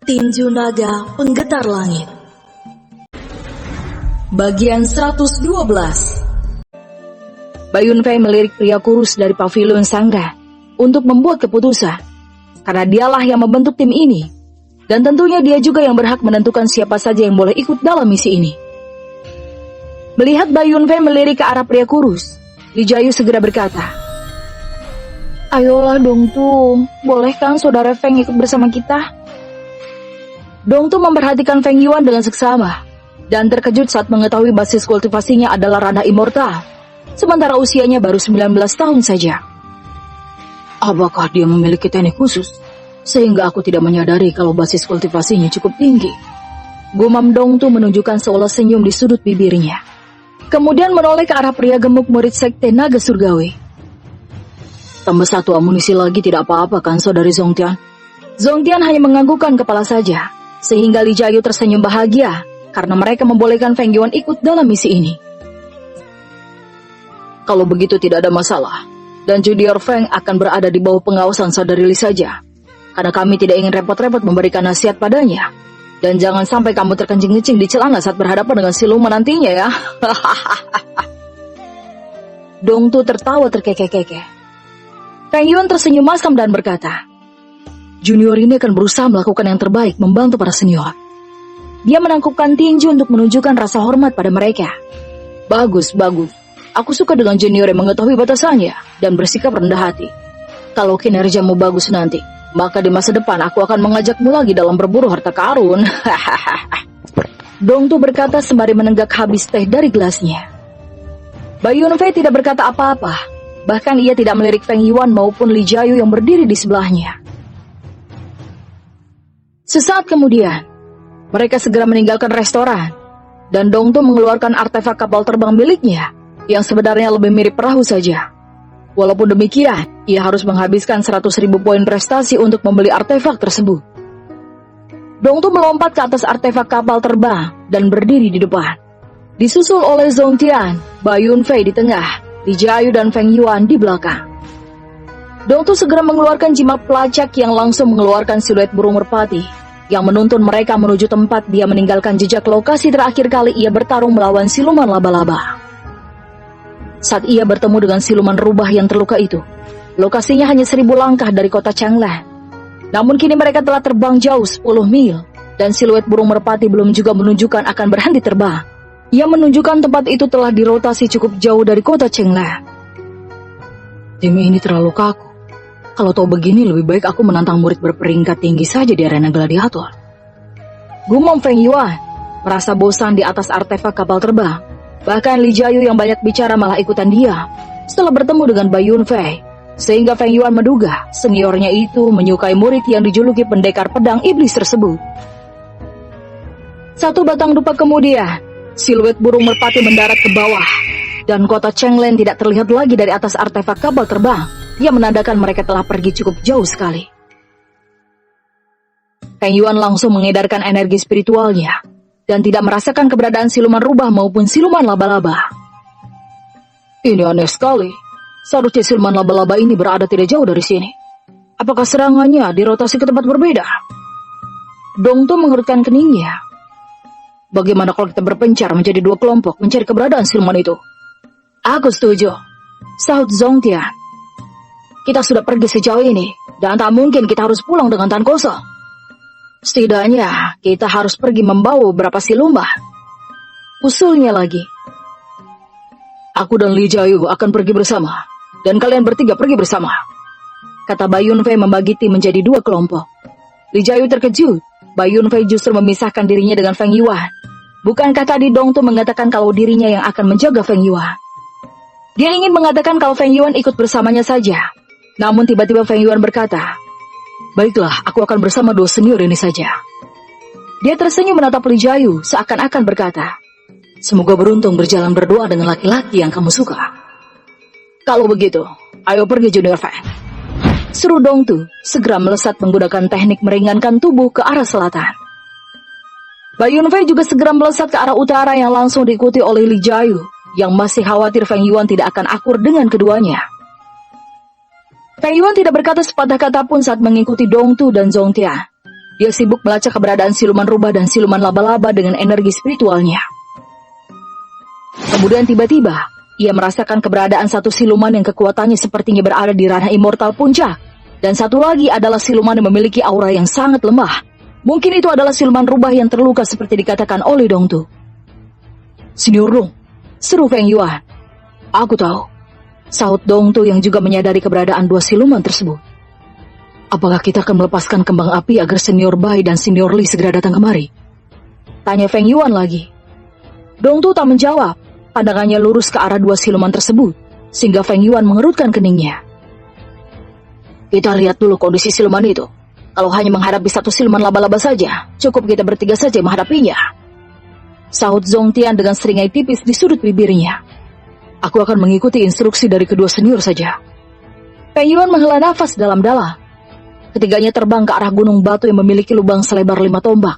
Tinju Naga Penggetar Langit. Bagian 112. Bayun Fei melirik pria kurus dari pavilion Sangga untuk membuat keputusan, karena dialah yang membentuk tim ini, dan tentunya dia juga yang berhak menentukan siapa saja yang boleh ikut dalam misi ini. Melihat Bayun Fei melirik ke arah pria kurus, Li Jiayu segera berkata, "Ayolah Dong Tu, boleh kan saudara Feng ikut bersama kita?" Dong Tu memperhatikan Feng Yuan dengan seksama, dan terkejut saat mengetahui basis kultivasinya adalah ranah immortal, sementara usianya baru 19 tahun saja. Apakah dia memiliki teknik khusus, sehingga aku tidak menyadari kalau basis kultivasinya cukup tinggi? Gumam Dong Tu menunjukkan seolah senyum di sudut bibirnya. Kemudian menoleh ke arah pria gemuk murid sekte naga surgawi. Tambah satu amunisi lagi tidak apa-apa kan saudari Zongtian? Zongtian hanya menganggukkan kepala saja, sehingga Li Jiayu tersenyum bahagia karena mereka membolehkan Feng Yuan ikut dalam misi ini. Kalau begitu tidak ada masalah, dan Junior Feng akan berada di bawah pengawasan saudari Li saja, karena kami tidak ingin repot-repot memberikan nasihat padanya. Dan jangan sampai kamu terkencing-kencing di celana saat berhadapan dengan siluman nantinya ya. Dong Tu tertawa terkekeh-kekeh. Feng Yuan tersenyum masam dan berkata, "Junior ini akan berusaha melakukan yang terbaik membantu para senior." Dia menangkupkan tinju untuk menunjukkan rasa hormat pada mereka. Bagus, bagus. Aku suka dengan junior yang mengetahui batasannya dan bersikap rendah hati. Kalau kinerjamu bagus nanti, maka di masa depan aku akan mengajakmu lagi dalam berburu harta karun. Dong Tu berkata sembari menenggak habis teh dari gelasnya. Bayun Fei tidak berkata apa-apa. Bahkan ia tidak melirik Feng Yuan maupun Li Jiayu yang berdiri di sebelahnya. Sesaat kemudian, mereka segera meninggalkan restoran, dan Dong Tu mengeluarkan artefak kapal terbang miliknya, yang sebenarnya lebih mirip perahu saja. Walaupun demikian, ia harus menghabiskan 100.000 poin prestasi untuk membeli artefak tersebut. Dong Tu melompat ke atas artefak kapal terbang dan berdiri di depan. Disusul oleh Zongtian, Bayun Fei di tengah, Li Jiayu dan Feng Yuan di belakang. Dong Tu segera mengeluarkan jimat pelacak yang langsung mengeluarkan siluet burung merpati, yang menuntun mereka menuju tempat dia meninggalkan jejak lokasi terakhir kali ia bertarung melawan siluman laba-laba. Saat ia bertemu dengan siluman rubah yang terluka itu, lokasinya hanya 1000 langkah dari kota Changlan. Namun kini mereka telah terbang jauh 10 mil, dan siluet burung merpati belum juga menunjukkan akan berhenti terbang. Ia menunjukkan tempat itu telah dirotasi cukup jauh dari kota Changlan. Tim ini terlalu kaku. Kalau tahu begini, lebih baik aku menantang murid berperingkat tinggi saja di arena gladiator. Gumam Feng Yuan merasa bosan di atas artefak kapal terbang. Bahkan Li Jiayu yang banyak bicara malah ikutan dia setelah bertemu dengan Bayun Fei, sehingga Feng Yuan menduga seniornya itu menyukai murid yang dijuluki pendekar pedang iblis tersebut. Satu batang dupa kemudian, siluet burung merpati mendarat ke bawah, dan kota Changlan tidak terlihat lagi dari atas artefak kapal terbang. Ia menandakan mereka telah pergi cukup jauh sekali. Feng Yuan langsung mengedarkan energi spiritualnya dan tidak merasakan keberadaan siluman rubah maupun siluman laba-laba. Ini aneh sekali. Seharusnya siluman laba-laba ini berada tidak jauh dari sini. Apakah serangannya dirotasi ke tempat berbeda? Dong Tu mengerutkan keningnya. Bagaimana kalau kita berpencar menjadi 2 kelompok mencari keberadaan siluman itu? Aku setuju, sahut Zongtian. Kita sudah pergi sejauh ini, dan tak mungkin kita harus pulang dengan tangan kosong. Setidaknya, kita harus pergi membawa beberapa siluman. Usulnya lagi. Aku dan Li Jiayu akan pergi bersama, dan kalian bertiga pergi bersama, kata Bayun Fei membagi tim menjadi 2 kelompok. Li Jiayu terkejut. Bayun Fei justru memisahkan dirinya dengan Feng Yuan. Bukankah tadi Dong Tu mengatakan kalau dirinya yang akan menjaga Feng Yuan? Dia ingin mengatakan kalau Feng Yuan ikut bersamanya saja. Namun tiba-tiba Feng Yuan berkata, "Baiklah, aku akan bersama 2 senior ini saja." Dia tersenyum menatap Li Jiayu seakan-akan berkata, "Semoga beruntung berjalan berdua dengan laki-laki yang kamu suka." Kalau begitu, ayo pergi Junior Feng, seru Dong Tu segera melesat menggunakan teknik meringankan tubuh ke arah selatan. Bayun Fei juga segera melesat ke arah utara yang langsung diikuti oleh Li Jiayu yang masih khawatir Feng Yuan tidak akan akur dengan keduanya. Feng Yuan tidak berkata sepatah kata pun saat mengikuti Dong Tu dan Zongtian. Dia sibuk melacak keberadaan siluman rubah dan siluman laba-laba dengan energi spiritualnya. Kemudian tiba-tiba, ia merasakan keberadaan satu siluman yang kekuatannya sepertinya berada di ranah immortal puncak. Dan satu lagi adalah siluman yang memiliki aura yang sangat lemah. Mungkin itu adalah siluman rubah yang terluka seperti dikatakan oleh Dongtu. "Senior Dong," seru Feng Yuan. "Aku tahu," sahut Dongtu yang juga menyadari keberadaan dua siluman tersebut. "Apakah kita akan melepaskan kembang api agar Senior Bai dan Senior Li segera datang kemari?" tanya Feng Yuan lagi. Dongtu tak menjawab. Pandangannya lurus ke arah dua siluman tersebut, sehingga Feng Yuan mengerutkan keningnya. "Kita lihat dulu kondisi siluman itu. Kalau hanya menghadapi satu siluman laba-laba saja, cukup kita bertiga saja menghadapinya," sahut Zongtian dengan seringai tipis di sudut bibirnya. "Aku akan mengikuti instruksi dari kedua senior saja." Feng Yuan menghela nafas dalam-dalam. Ketiganya terbang ke arah gunung batu yang memiliki lubang selebar 5 tombak.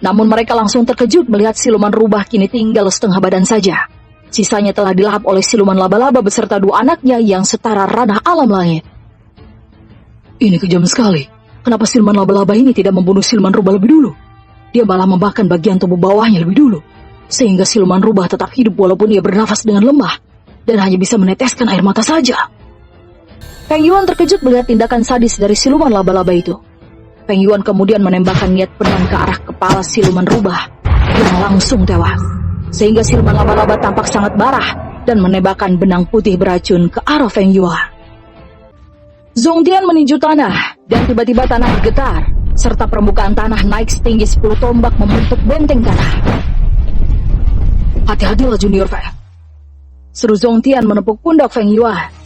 Namun mereka langsung terkejut melihat siluman rubah kini tinggal setengah badan saja. Sisanya telah dilahap oleh siluman laba-laba beserta dua anaknya yang setara ranah alam langit. "Ini kejam sekali. Kenapa siluman laba-laba ini tidak membunuh siluman rubah lebih dulu? Dia malah memakan bagian tubuh bawahnya lebih dulu, sehingga siluman rubah tetap hidup walaupun ia bernafas dengan lemah dan hanya bisa meneteskan air mata saja." Feng Yuan terkejut melihat tindakan sadis dari siluman laba-laba itu. Feng Yuan kemudian menembakkan niat pedang ke arah kepala siluman rubah yang langsung tewas, sehingga siluman laba-laba tampak sangat marah dan menembakkan benang putih beracun ke arah Feng Yuan. Zongtian meninju tanah dan tiba-tiba tanah bergetar, serta permukaan tanah naik setinggi 10 tombak membentuk benteng tanah. "Hati-hatilah Junior Feng," seru Zongtian menepuk pundak Feng Yuan.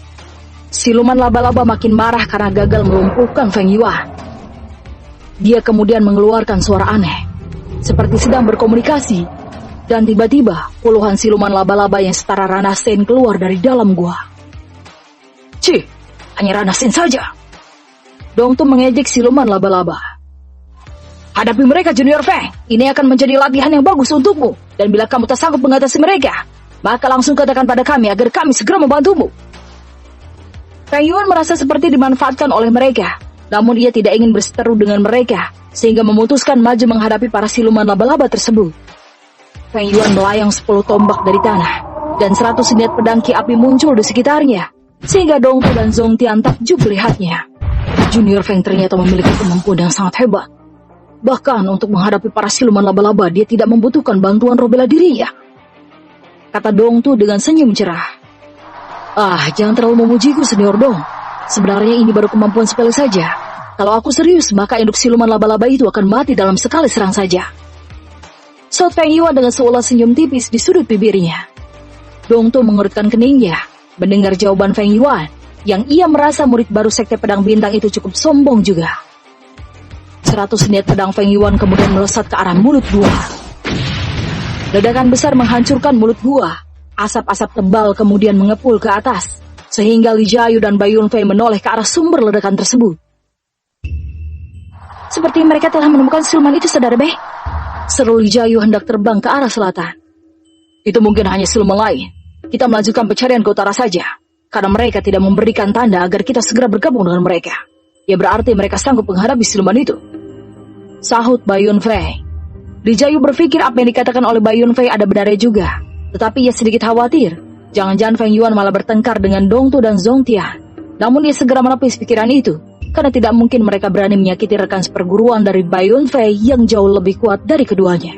Siluman laba-laba makin marah karena gagal melumpuhkan Feng Yuan. Dia kemudian mengeluarkan suara aneh, seperti sedang berkomunikasi, dan tiba-tiba puluhan siluman laba-laba yang setara ranah Sen keluar dari dalam gua. "Cih, hanya ranah Sen saja." Dongtu mengejek siluman laba-laba. "Hadapi mereka Junior Feng, ini akan menjadi latihan yang bagus untukmu, dan bila kamu tak sanggup mengatasi mereka, maka langsung katakan pada kami agar kami segera membantumu." Feng Yuan merasa seperti dimanfaatkan oleh mereka, namun ia tidak ingin berseteru dengan mereka, sehingga memutuskan maju menghadapi para siluman laba-laba tersebut. Feng Yuan melayang 10 tombak dari tanah, dan 100 senjat pedang ki api muncul di sekitarnya, sehingga Dongtu dan Zongtian takjub melihatnya. Junior Feng ternyata memiliki kemampuan yang sangat hebat. Bahkan untuk menghadapi para siluman laba-laba, dia tidak membutuhkan bantuan roh bela dirinya, kata Dongtu dengan senyum cerah. Jangan terlalu memujiku Senior Dong. Sebenarnya ini baru kemampuan sepele saja. Kalau aku serius, maka induk siluman laba-laba itu akan mati dalam sekali serang saja, sahut Feng Yuan dengan seulas senyum tipis di sudut bibirnya. Dongtu mengerutkan keningnya mendengar jawaban Feng Yuan, yang ia merasa murid baru Sekte Pedang Bintang itu cukup sombong juga. 100 senjata pedang Feng Yuan kemudian melesat ke arah mulut gua. Ledakan besar menghancurkan mulut gua. Asap-asap tebal kemudian mengepul ke atas, sehingga Li Jiayu dan Bai Yunfei menoleh ke arah sumber ledakan tersebut. "Seperti mereka telah menemukan siluman itu, Saudara Bei," seru Li Jiayu hendak terbang ke arah selatan. "Itu mungkin hanya siluman lain. Kita melanjutkan pencarian ke utara saja, karena mereka tidak memberikan tanda agar kita segera bergabung dengan mereka. Ya berarti mereka sanggup menghadapi siluman itu," sahut Bai Yunfei. Li Jiayu berpikir apa yang dikatakan oleh Bai Yunfei ada benarnya juga. Tetapi ia sedikit khawatir, jangan-jangan Feng Yuan malah bertengkar dengan Dongtu dan Zongtian. Namun dia segera menepis pikiran itu, karena tidak mungkin mereka berani menyakiti rekan seperguruan dari Bai Yunfei yang jauh lebih kuat dari keduanya.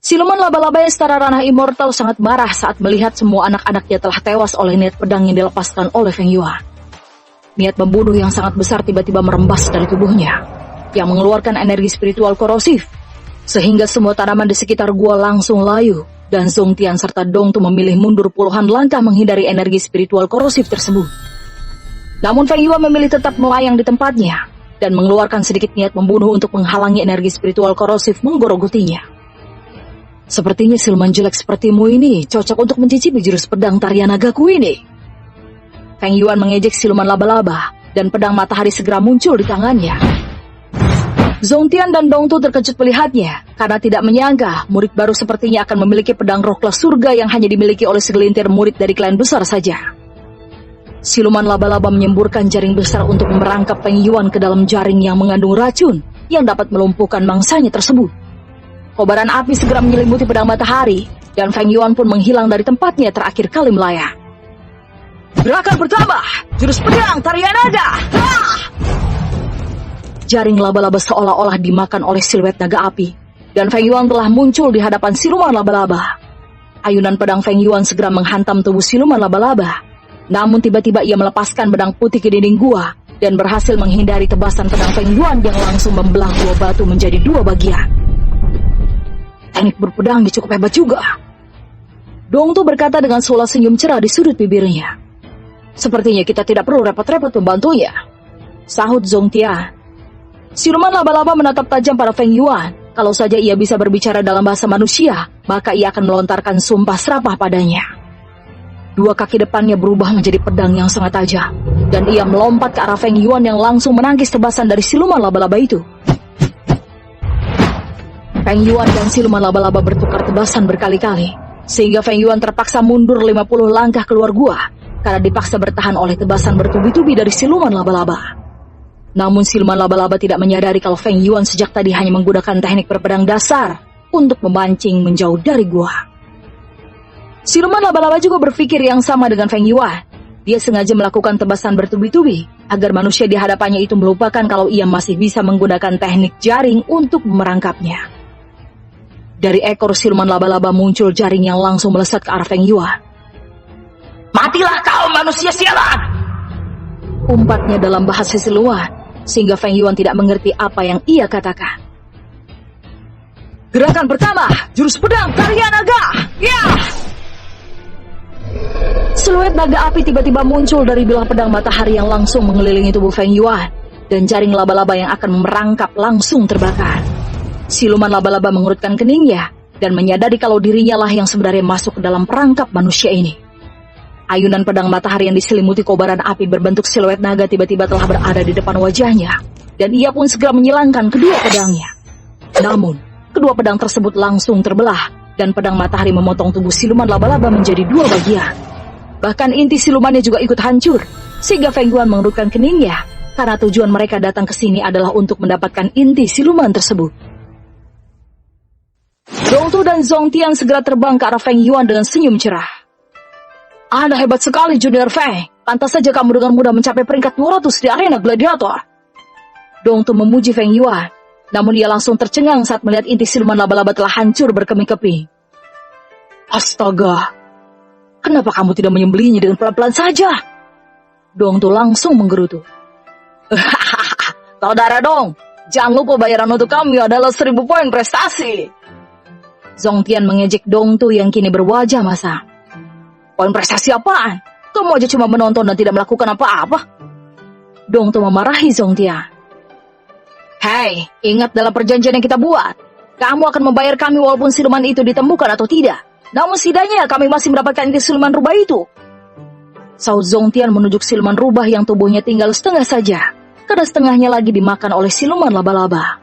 Siluman laba-laba yang setara ranah immortal sangat marah saat melihat semua anak-anaknya telah tewas oleh niat pedang yang dilepaskan oleh Feng Yuan. Niat membunuh yang sangat besar tiba-tiba merembas dari tubuhnya, yang mengeluarkan energi spiritual korosif, sehingga semua tanaman di sekitar gua langsung layu, dan Zongtian serta Dongtu memilih mundur puluhan langkah menghindari energi spiritual korosif tersebut. Namun Feng Yuan memilih tetap melayang di tempatnya, dan mengeluarkan sedikit niat membunuh untuk menghalangi energi spiritual korosif menggorogotinya. "Sepertinya siluman jelek sepertimu ini cocok untuk mencicipi jurus pedang tarian nagaku ini." Feng Yuan mengejek siluman laba-laba, dan pedang matahari segera muncul di tangannya. Zongtian dan Dongtu terkejut melihatnya, karena tidak menyangka murid baru sepertinya akan memiliki pedang roh kelas surga yang hanya dimiliki oleh segelintir murid dari klan besar saja. Siluman laba-laba menyemburkan jaring besar untuk merangkap Feng Yuan ke dalam jaring yang mengandung racun yang dapat melumpuhkan mangsanya tersebut. Kobaran api segera menyelimuti pedang matahari, dan Feng Yuan pun menghilang dari tempatnya terakhir kali melayang. Gerakan pertama, jurus pedang tarian naga. Jaring laba-laba seolah-olah dimakan oleh siluet naga api, dan Feng Yuan telah muncul di hadapan siluman laba-laba. Ayunan pedang Feng Yuan segera menghantam tubuh siluman laba-laba. Namun tiba-tiba ia melepaskan pedang putih ke dinding gua dan berhasil menghindari tebasan pedang Feng Yuan yang langsung membelah gua batu menjadi dua bagian. Teknik berpedangnya cukup hebat juga. Dong Tu berkata dengan suara senyum cerah di sudut bibirnya. Sepertinya kita tidak perlu repot-repot membantunya, sahut Zongtian. Siluman laba-laba menatap tajam pada Feng Yuan. Kalau saja ia bisa berbicara dalam bahasa manusia, maka ia akan melontarkan sumpah serapah padanya. Dua kaki depannya berubah menjadi pedang yang sangat tajam, dan ia melompat ke arah Feng Yuan yang langsung menangkis tebasan dari siluman laba-laba itu. Feng Yuan dan siluman laba-laba bertukar tebasan berkali-kali, sehingga Feng Yuan terpaksa mundur 50 langkah keluar gua, karena dipaksa bertahan oleh tebasan bertubi-tubi dari siluman laba-laba. Namun siluman laba-laba tidak menyadari kalau Feng Yuan sejak tadi hanya menggunakan teknik berpedang dasar untuk memancing menjauh dari gua. Siluman laba-laba juga berpikir yang sama dengan Feng Yuan. Dia sengaja melakukan tebasan bertubi-tubi agar manusia di hadapannya itu melupakan kalau ia masih bisa menggunakan teknik jaring untuk merangkapnya. Dari ekor siluman laba-laba muncul jaring yang langsung melesat ke arah Feng Yuan. Matilah kau manusia sialan! Umpatnya dalam bahasa siluman, sehingga Feng Yuan tidak mengerti apa yang ia katakan. Gerakan pertama, jurus pedang tarian naga. Ya! Siluet naga api tiba-tiba muncul dari bilah pedang matahari yang langsung mengelilingi tubuh Feng Yuan, dan jaring laba-laba yang akan merangkap langsung terbakar. Siluman laba-laba mengerutkan keningnya dan menyadari kalau dirinya lah yang sebenarnya masuk ke dalam perangkap manusia ini. Ayunan pedang matahari yang diselimuti kobaran api berbentuk siluet naga tiba-tiba telah berada di depan wajahnya, dan ia pun segera menyilangkan kedua pedangnya. Namun, kedua pedang tersebut langsung terbelah, dan pedang matahari memotong tubuh siluman laba-laba menjadi dua bagian. Bahkan inti silumannya juga ikut hancur, sehingga Feng Yuan mengerutkan keningnya, karena tujuan mereka datang ke sini adalah untuk mendapatkan inti siluman tersebut. Dong Tu dan Zongtian segera terbang ke arah Feng Yuan dengan senyum cerah. Anda hebat sekali, Junior Feng. Pantas saja kamu dengan mudah mencapai peringkat 200 di arena gladiator. Dong Tu memuji Feng Yuan, namun ia langsung tercengang saat melihat inti siluman laba-laba telah hancur berkeping-keping. Astaga, kenapa kamu tidak menyembelihnya dengan pelan-pelan saja? Dong Tu langsung menggerutu. Saudara Dong, jangan lupa bayaran untuk kami adalah 1000 poin prestasi. Zongtian mengejek Dong Tu yang kini berwajah masam. Poin prestasi apaan? Kamu aja cuma menonton dan tidak melakukan apa-apa. Dong Tu memarahi Zongtian. Hei, ingat dalam perjanjian yang kita buat. Kamu akan membayar kami walaupun siluman itu ditemukan atau tidak. Namun setidaknya kami masih mendapatkan inti siluman rubah itu. Saud Zongtian menunjuk siluman rubah yang tubuhnya tinggal setengah saja, karena setengahnya lagi dimakan oleh siluman laba-laba.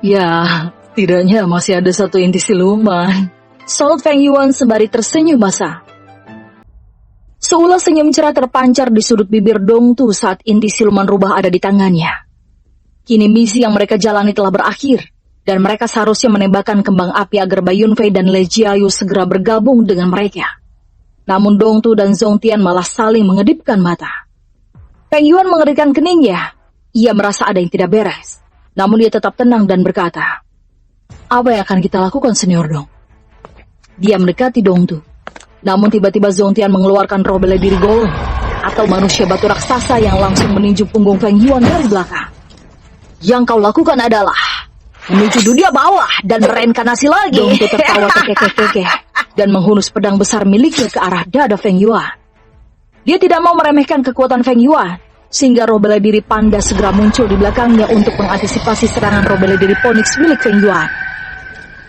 Ya, setidaknya masih ada satu inti siluman. Saud Feng Yuan sembari tersenyum basah. Seulas senyum cerah terpancar di sudut bibir Dong Tu saat inti siluman rubah ada di tangannya. Kini misi yang mereka jalani telah berakhir, dan mereka seharusnya menembakkan kembang api agar Bai Yunfei dan Lei Jiayu segera bergabung dengan mereka. Namun Dong Tu dan Zongtian malah saling mengedipkan mata. Feng Yuan mengerikan keningnya. Ia merasa ada yang tidak beres. Namun dia tetap tenang dan berkata, apa yang akan kita lakukan, Senior Dong? Dia mendekati Dong Tu. Namun tiba-tiba Zongtian mengeluarkan roh bela diri golem, atau manusia batu raksasa yang langsung meninju punggung Feng Yuan dari belakang. Yang kau lakukan adalah menuju dunia bawah dan reinkarnasi lagi. Dong Tu tertawa kekeh-kekeh dan menghunus pedang besar miliknya ke arah dada Feng Yuan. Dia tidak mau meremehkan kekuatan Feng Yuan, sehingga roh bela diri panda segera muncul di belakangnya untuk mengantisipasi serangan roh bela diri Phoenix milik Feng Yuan.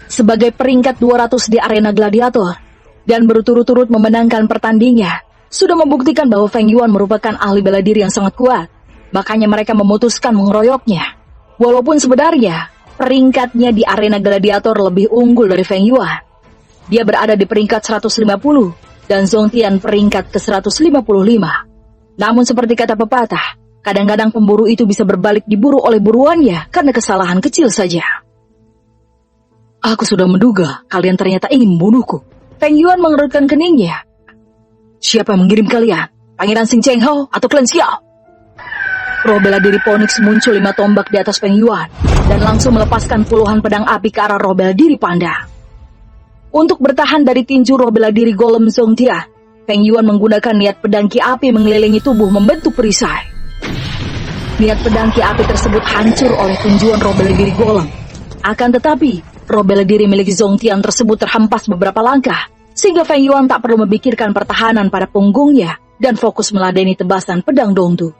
Sebagai peringkat 200 di arena gladiator dan berturut-turut memenangkan pertandingan, sudah membuktikan bahwa Feng Yuan merupakan ahli bela diri yang sangat kuat. Makanya mereka memutuskan mengeroyoknya. Walaupun sebenarnya peringkatnya di arena gladiator lebih unggul dari Feng Yuan. Dia berada di peringkat 150 dan Zongtian peringkat ke-155. Namun seperti kata pepatah, kadang-kadang pemburu itu bisa berbalik diburu oleh buruannya karena kesalahan kecil saja. Aku sudah menduga kalian ternyata ingin membunuhku. Feng Yuan mengerutkan keningnya. Siapa yang mengirim kalian? Pangeran Xing Cheng Hao atau Klan Xiao? Roh bela diri Phoenix muncul 5 tombak di atas Feng Yuan dan langsung melepaskan puluhan pedang api ke arah roh bela diri panda. Untuk bertahan dari tinju roh bela diri golem Zongtian, Feng Yuan menggunakan niat pedang ki api mengelilingi tubuh membentuk perisai. Niat pedang ki api tersebut hancur oleh tinjuan roh bela diri golem. Akan tetapi, roh bela diri milik Zongtian tersebut terhempas beberapa langkah, sehingga Feng Yuan tak perlu memikirkan pertahanan pada punggungnya dan fokus meladeni tebasan pedang Dongtu.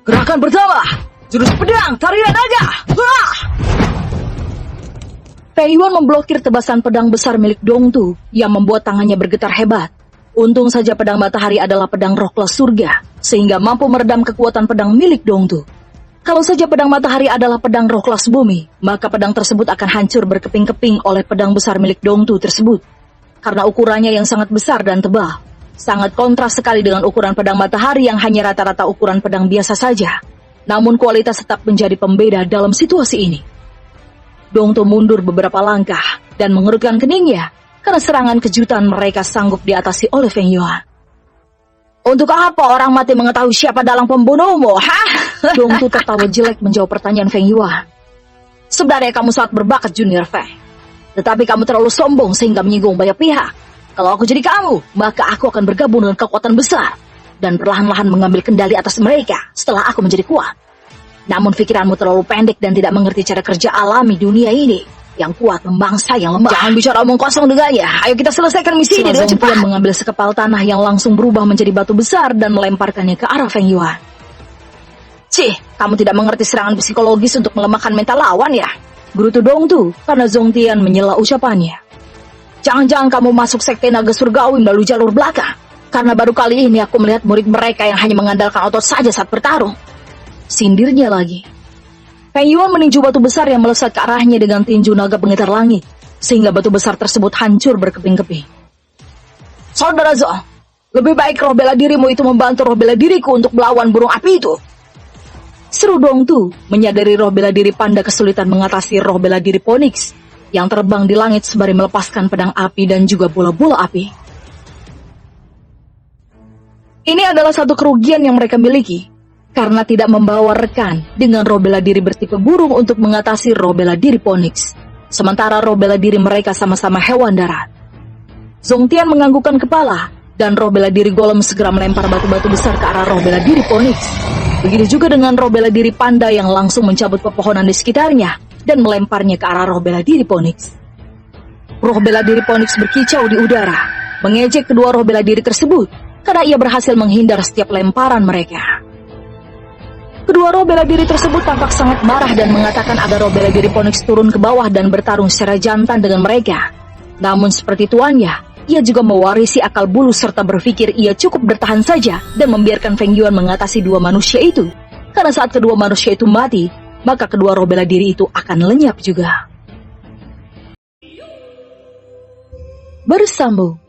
Gerakan pertama, jurus pedang tarian naga. Wah! Feng Yuan memblokir tebasan pedang besar milik Dongtu yang membuat tangannya bergetar hebat. Untung saja pedang matahari adalah pedang roh kelas surga, sehingga mampu meredam kekuatan pedang milik Dongtu. Kalau saja pedang matahari adalah pedang roh kelas bumi, maka pedang tersebut akan hancur berkeping-keping oleh pedang besar milik Dongtu tersebut. Karena ukurannya yang sangat besar dan tebal, sangat kontras sekali dengan ukuran pedang matahari yang hanya rata-rata ukuran pedang biasa saja. Namun kualitas tetap menjadi pembeda dalam situasi ini. Dongtu mundur beberapa langkah dan mengerutkan keningnya karena serangan kejutan mereka sanggup diatasi oleh Feng Yuan. Untuk apa orang mati mengetahui siapa dalang pembunuhmu? Hah? Dongtu tertawa jelek menjawab pertanyaan Feng Yuan. Sebenarnya kamu sangat berbakat Junior Feng. Tetapi kamu terlalu sombong sehingga menyinggung banyak pihak. Kalau aku jadi kamu, maka aku akan bergabung dengan kekuatan besar dan perlahan-lahan mengambil kendali atas mereka setelah aku menjadi kuat. Namun pikiranmu terlalu pendek dan tidak mengerti cara kerja alami dunia ini. Yang kuat memangsa yang lemah. Jangan bicara omong kosong dengannya. Ayo kita selesaikan misi ini dengan cepat. Zongtian mengambil sekepal tanah yang langsung berubah menjadi batu besar dan melemparkannya ke arah Feng Yuan. Cih, kamu tidak mengerti serangan psikologis untuk melemahkan mental lawan ya? Gerutu Dongtu karena Zongtian menyela ucapannya. Jangan-jangan kamu masuk sekte naga surgawi melalui jalur belakang. Karena baru kali ini aku melihat murid mereka yang hanya mengandalkan otot saja saat bertarung. Sindirnya lagi. Feng Yuan meninju batu besar yang melesat ke arahnya dengan tinju naga pengitar langit, sehingga batu besar tersebut hancur berkeping-keping. Saudara Zong, lebih baik roh bela dirimu itu membantu roh bela diriku untuk melawan burung api itu. Seru Dongtu menyadari roh bela diri panda kesulitan mengatasi roh bela diri Phoenix yang terbang di langit sembari melepaskan pedang api dan juga bola-bola api. Ini adalah satu kerugian yang mereka miliki, karena tidak membawa rekan dengan roh bela diri bertipe burung untuk mengatasi roh bela diri Phoenix. Sementara roh bela diri mereka sama-sama hewan darat. Zongtian menganggukkan kepala, dan roh bela diri golem segera melempar batu-batu besar ke arah roh bela diri Phoenix. Begitu juga dengan roh bela diri panda yang langsung mencabut pepohonan di sekitarnya dan melemparnya ke arah roh bela diri Phoenix. Roh bela diri Phoenix berkicau di udara, mengejek kedua roh bela diri tersebut karena ia berhasil menghindar setiap lemparan mereka. Kedua roh bela diri tersebut tampak sangat marah dan mengatakan agar roh bela diri Phoenix turun ke bawah dan bertarung secara jantan dengan mereka. Namun seperti tuannya, ia juga mewarisi akal bulus serta berpikir ia cukup bertahan saja dan membiarkan Feng Yuan mengatasi dua manusia itu. Karena saat kedua manusia itu mati, maka kedua roh bela diri itu akan lenyap juga. Bersambung.